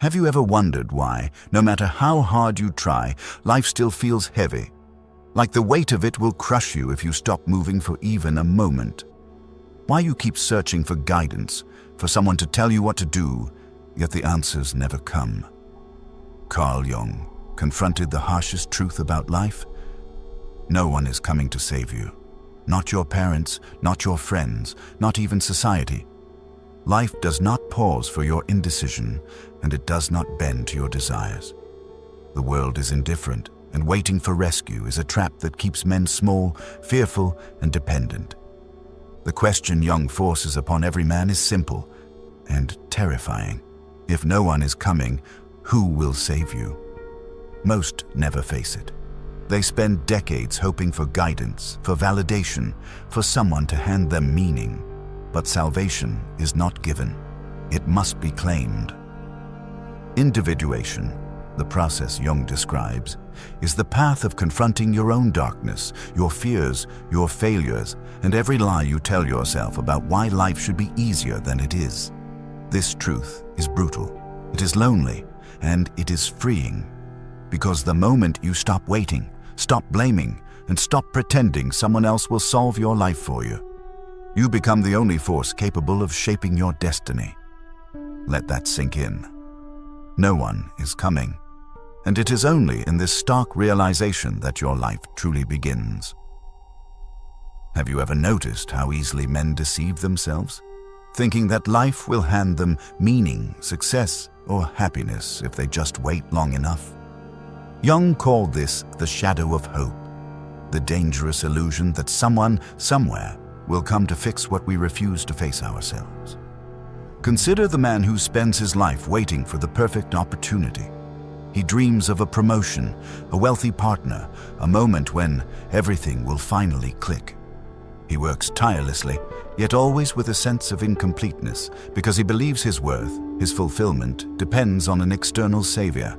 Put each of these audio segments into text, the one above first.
Have you ever wondered why, no matter how hard you try, life still feels heavy? Like the weight of it will crush you if you stop moving for even a moment. Why you keep searching for guidance, for someone to tell you what to do, yet the answers never come. Carl Jung confronted the harshest truth about life. No one is coming to save you. Not your parents, not your friends, not even society. Life does not pause for your indecision, and it does not bend to your desires. The world is indifferent, and waiting for rescue is a trap that keeps men small, fearful, and dependent. The question Jung forces upon every man is simple and terrifying. If no one is coming, who will save you? Most never face it. They spend decades hoping for guidance, for validation, for someone to hand them meaning. But salvation is not given. It must be claimed. Individuation, the process Jung describes, is the path of confronting your own darkness, your fears, your failures, and every lie you tell yourself about why life should be easier than it is. This truth is brutal, it is lonely, and it is freeing. Because the moment you stop waiting, stop blaming, and stop pretending someone else will solve your life for you, you become the only force capable of shaping your destiny. Let that sink in. No one is coming, and it is only in this stark realization that your life truly begins. Have you ever noticed how easily men deceive themselves, thinking that life will hand them meaning, success, or happiness if they just wait long enough? Jung called this the shadow of hope, the dangerous illusion that someone, somewhere, will come to fix what we refuse to face ourselves. Consider the man who spends his life waiting for the perfect opportunity. He dreams of a promotion, a wealthy partner, a moment when everything will finally click. He works tirelessly, yet always with a sense of incompleteness, because he believes his worth, his fulfillment, depends on an external savior.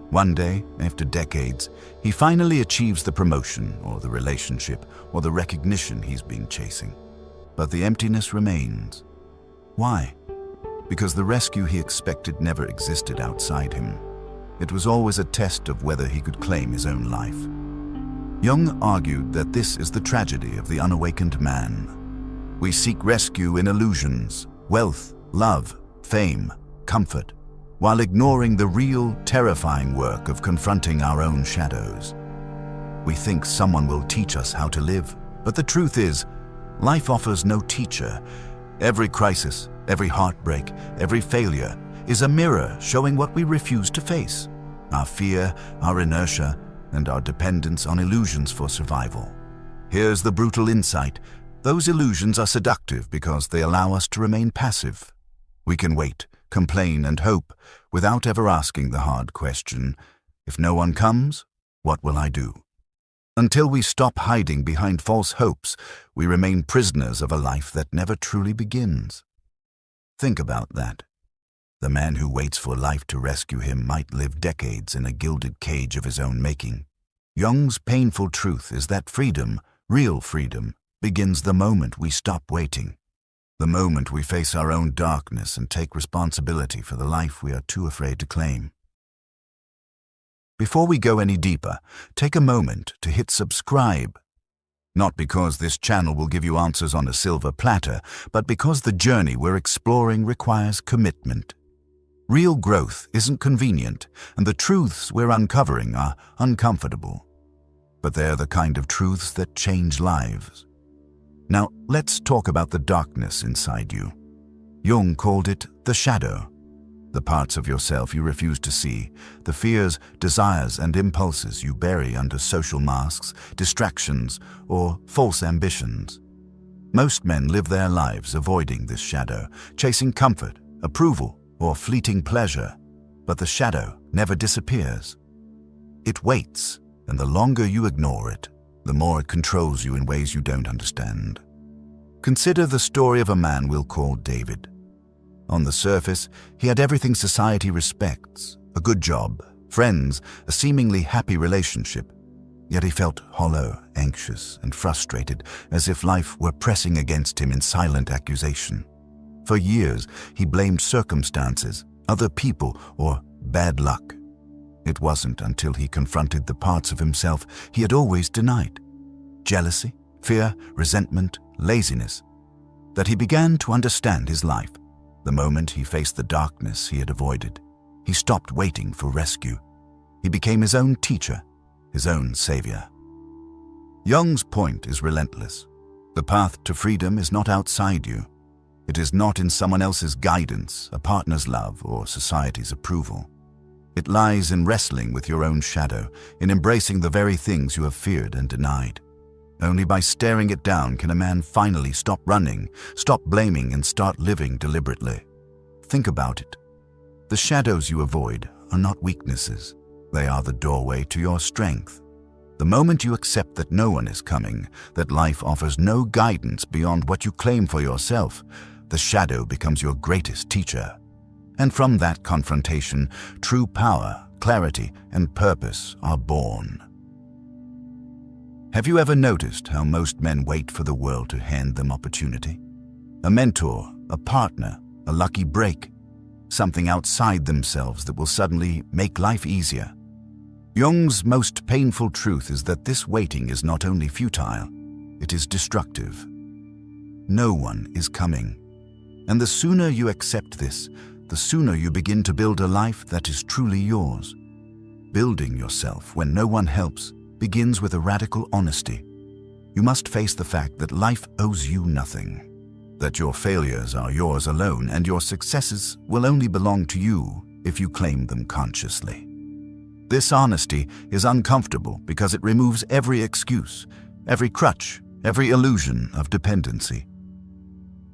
One day, after decades, he finally achieves the promotion, or the relationship, or the recognition he's been chasing. But the emptiness remains. Why? Because the rescue he expected never existed outside him. It was always a test of whether he could claim his own life. Jung argued that this is the tragedy of the unawakened man. We seek rescue in illusions, wealth, love, fame, comfort, while ignoring the real, terrifying work of confronting our own shadows. We think someone will teach us how to live, but the truth is, life offers no teacher. Every crisis, every heartbreak, every failure is a mirror showing what we refuse to face: our fear, our inertia, and our dependence on illusions for survival. Here's the brutal insight: those illusions are seductive because they allow us to remain passive. We can wait, complain, and hope without ever asking the hard question, if no one comes, what will I do? Until we stop hiding behind false hopes, we remain prisoners of a life that never truly begins. Think about that. The man who waits for life to rescue him might live decades in a gilded cage of his own making. Jung's painful truth is that freedom, real freedom, begins the moment we stop waiting. The moment we face our own darkness and take responsibility for the life we are too afraid to claim. Before we go any deeper, take a moment to hit subscribe. Not because this channel will give you answers on a silver platter, but because the journey we're exploring requires commitment. Real growth isn't convenient, and the truths we're uncovering are uncomfortable. But they're the kind of truths that change lives. Now, let's talk about the darkness inside you. Jung called it the shadow. The parts of yourself you refuse to see, the fears, desires, and impulses you bury under social masks, distractions, or false ambitions. Most men live their lives avoiding this shadow, chasing comfort, approval, or fleeting pleasure, but the shadow never disappears. It waits, and the longer you ignore it, the more it controls you in ways you don't understand. Consider the story of a man we'll call David. On the surface, he had everything society respects: a good job, friends, a seemingly happy relationship. Yet he felt hollow, anxious, and frustrated, as if life were pressing against him in silent accusation. For years, he blamed circumstances, other people, or bad luck. It wasn't until he confronted the parts of himself he had always denied, jealousy, fear, resentment, laziness, that he began to understand his life. The moment he faced the darkness he had avoided, he stopped waiting for rescue. He became his own teacher, his own savior. Jung's point is relentless. The path to freedom is not outside you. It is not in someone else's guidance, a partner's love, or society's approval. It lies in wrestling with your own shadow, in embracing the very things you have feared and denied. Only by staring it down can a man finally stop running, stop blaming, and start living deliberately. Think about it. The shadows you avoid are not weaknesses. They are the doorway to your strength. The moment you accept that no one is coming, that life offers no guidance beyond what you claim for yourself, the shadow becomes your greatest teacher. And from that confrontation, true power, clarity, and purpose are born. Have you ever noticed how most men wait for the world to hand them opportunity? A mentor, a partner, a lucky break, something outside themselves that will suddenly make life easier. Jung's most painful truth is that this waiting is not only futile, it is destructive. No one is coming. And the sooner you accept this, the sooner you begin to build a life that is truly yours. Building yourself when no one helps begins with a radical honesty. You must face the fact that life owes you nothing, that your failures are yours alone and your successes will only belong to you if you claim them consciously. This honesty is uncomfortable because it removes every excuse, every crutch, every illusion of dependency.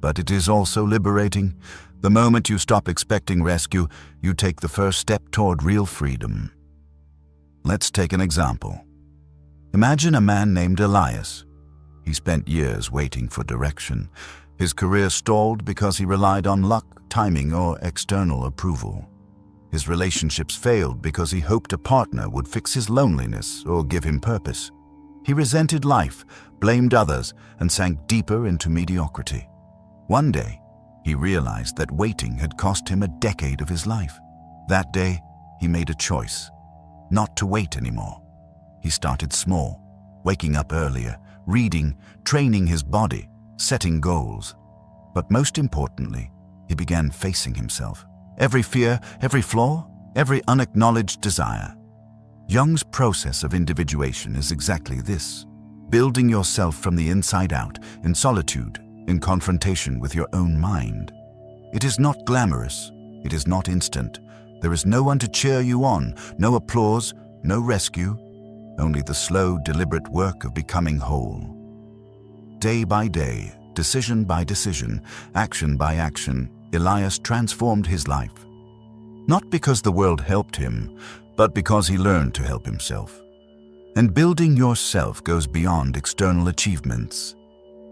But it is also liberating. The moment you stop expecting rescue, you take the first step toward real freedom. Let's take an example. Imagine a man named Elias. He spent years waiting for direction. His career stalled because he relied on luck, timing, or external approval. His relationships failed because he hoped a partner would fix his loneliness or give him purpose. He resented life, blamed others, and sank deeper into mediocrity. One day, he realized that waiting had cost him a decade of his life. That day, he made a choice, not to wait anymore. He started small, waking up earlier, reading, training his body, setting goals. But most importantly, he began facing himself. Every fear, every flaw, every unacknowledged desire. Jung's process of individuation is exactly this: building yourself from the inside out, in solitude, in confrontation with your own mind. It is not glamorous. It is not instant. There is no one to cheer you on, no applause, no rescue, only the slow, deliberate work of becoming whole. Day by day, decision by decision, action by action, Elias transformed his life. Not because the world helped him, but because he learned to help himself. And building yourself goes beyond external achievements.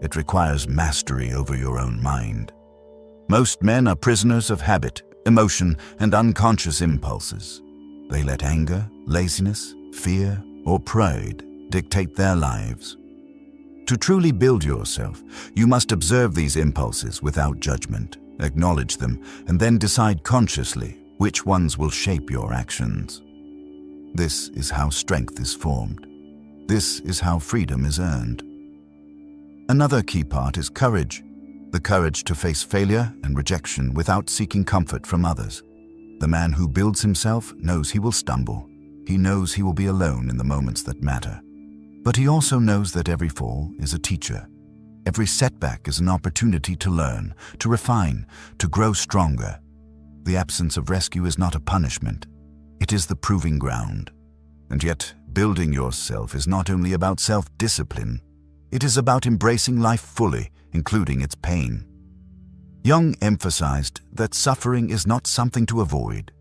It requires mastery over your own mind. Most men are prisoners of habit, emotion, and unconscious impulses. They let anger, laziness, fear, or pride dictate their lives. To truly build yourself, you must observe these impulses without judgment, acknowledge them, and then decide consciously which ones will shape your actions. This is how strength is formed. This is how freedom is earned. Another key part is courage. The courage to face failure and rejection without seeking comfort from others. The man who builds himself knows he will stumble. He knows he will be alone in the moments that matter. But he also knows that every fall is a teacher. Every setback is an opportunity to learn, to refine, to grow stronger. The absence of rescue is not a punishment. It is the proving ground. And yet, building yourself is not only about self-discipline. It is about embracing life fully, including its pain. Jung emphasized that suffering is not something to avoid.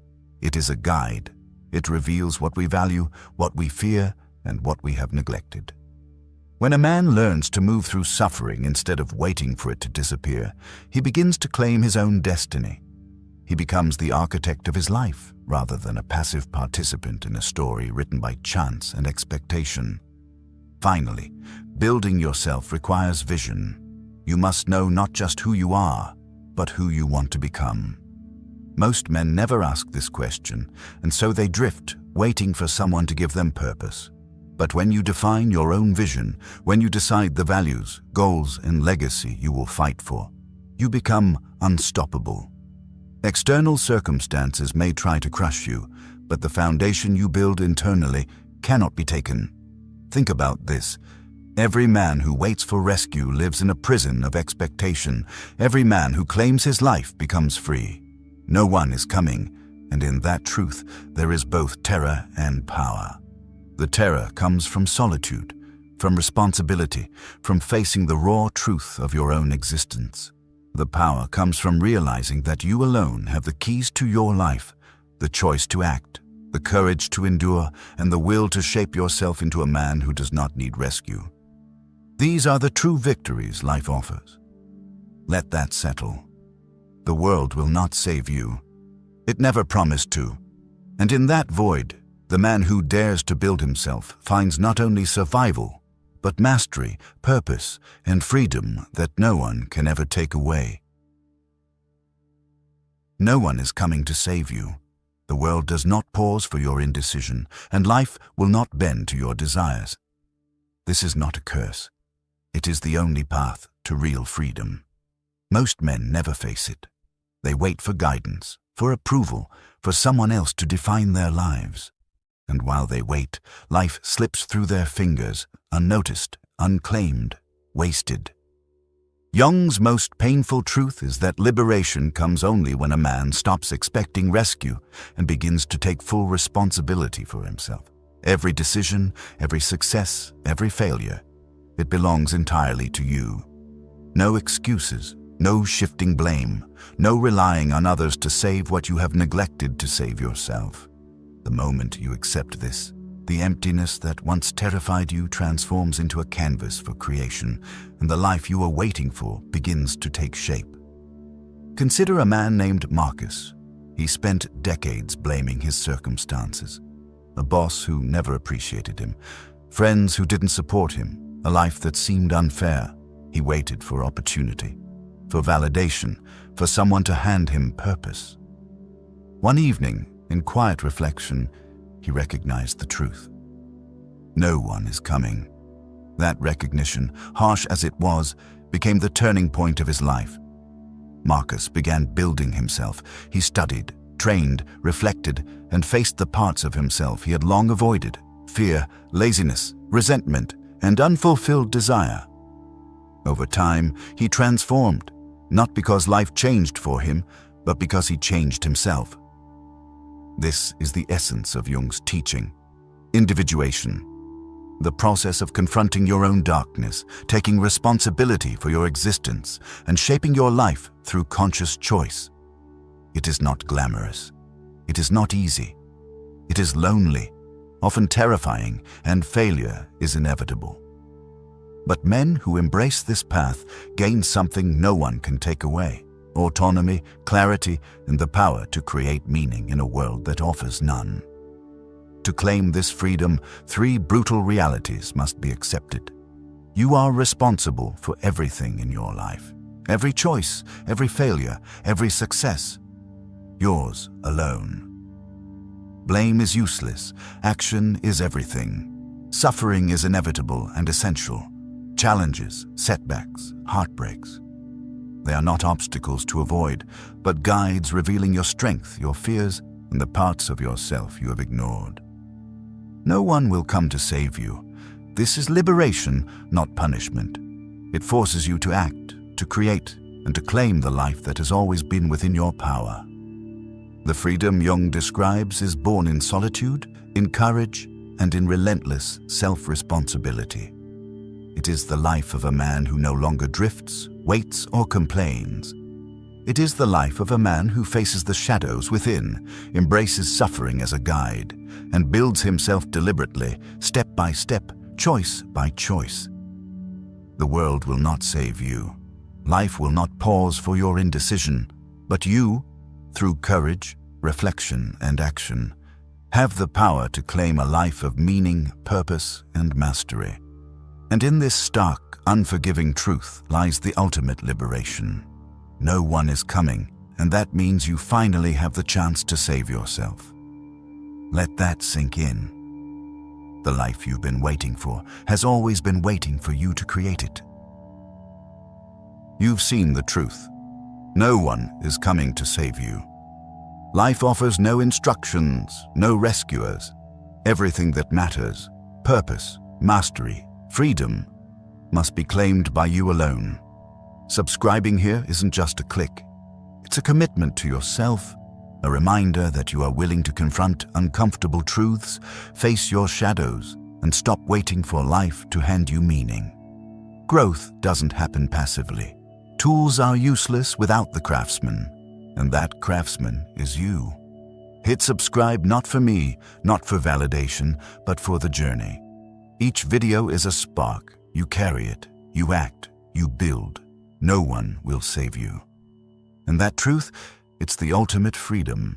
It is a guide. It reveals what we value, what we fear, and what we have neglected. When a man learns to move through suffering instead of waiting for it to disappear, he begins to claim his own destiny. He becomes the architect of his life, rather than a passive participant in a story written by chance and expectation. Finally, building yourself requires vision. You must know not just who you are, but who you want to become. Most men never ask this question, and so they drift, waiting for someone to give them purpose. But when you define your own vision, when you decide the values, goals, and legacy you will fight for, you become unstoppable. External circumstances may try to crush you, but the foundation you build internally cannot be taken. Think about this. Every man who waits for rescue lives in a prison of expectation. Every man who claims his life becomes free. No one is coming, and in that truth there is both terror and power. The terror comes from solitude, from responsibility, from facing the raw truth of your own existence. The power comes from realizing that you alone have the keys to your life, the choice to act, the courage to endure, and the will to shape yourself into a man who does not need rescue. These are the true victories life offers. Let that settle. The world will not save you. It never promised to. And in that void, the man who dares to build himself finds not only survival, but mastery, purpose, and freedom that no one can ever take away. No one is coming to save you. The world does not pause for your indecision, and life will not bend to your desires. This is not a curse. It is the only path to real freedom. Most men never face it. They wait for guidance, for approval, for someone else to define their lives. And while they wait, life slips through their fingers, unnoticed, unclaimed, wasted. Jung's most painful truth is that liberation comes only when a man stops expecting rescue and begins to take full responsibility for himself. Every decision, every success, every failure, it belongs entirely to you. No excuses, no shifting blame, no relying on others to save what you have neglected to save yourself. The moment you accept this, the emptiness that once terrified you transforms into a canvas for creation, and the life you are waiting for begins to take shape. Consider a man named Marcus. He spent decades blaming his circumstances. A boss who never appreciated him, friends who didn't support him, a life that seemed unfair. He waited for opportunity, for validation, for someone to hand him purpose. One evening, in quiet reflection, he recognized the truth. No one is coming. That recognition, harsh as it was, became the turning point of his life. Marcus began building himself. He studied, trained, reflected, and faced the parts of himself he had long avoided: fear, laziness, resentment, and unfulfilled desire. Over time, he transformed, not because life changed for him, but because he changed himself. This is the essence of Jung's teaching. Individuation. The process of confronting your own darkness, taking responsibility for your existence, and shaping your life through conscious choice. It is not glamorous. It is not easy. It is lonely, often terrifying, and failure is inevitable. But men who embrace this path gain something no one can take away: autonomy, clarity, and the power to create meaning in a world that offers none. To claim this freedom, 3 brutal realities must be accepted. You are responsible for everything in your life. Every choice, every failure, every success. Yours alone. Blame is useless. Action is everything. Suffering is inevitable and essential. Challenges, setbacks, heartbreaks. They are not obstacles to avoid, but guides revealing your strength, your fears, and the parts of yourself you have ignored. No one will come to save you. This is liberation, not punishment. It forces you to act, to create, and to claim the life that has always been within your power. The freedom Jung describes is born in solitude, in courage, and in relentless self-responsibility. It is the life of a man who no longer drifts, waits, or complains. It is the life of a man who faces the shadows within, embraces suffering as a guide, and builds himself deliberately, step by step, choice by choice. The world will not save you. Life will not pause for your indecision, but you, through courage, reflection, and action, have the power to claim a life of meaning, purpose, and mastery. And in this stark, unforgiving truth lies the ultimate liberation. No one is coming, And that means you finally have the chance to save yourself. Let that sink in. The life you've been waiting for has always been waiting for you to create it. You've seen the truth. No one is coming to save you. Life offers no instructions, no rescuers. Everything that matters, purpose, mastery, freedom, must be claimed by you alone. Subscribing here isn't just a click. It's a commitment to yourself, a reminder that you are willing to confront uncomfortable truths, face your shadows, and stop waiting for life to hand you meaning. Growth doesn't happen passively. Tools are useless without the craftsman, and that craftsman is you. Hit subscribe not for me, not for validation, but for the journey. Each video is a spark. You carry it, you act, you build. No one will save you. And that truth, it's the ultimate freedom.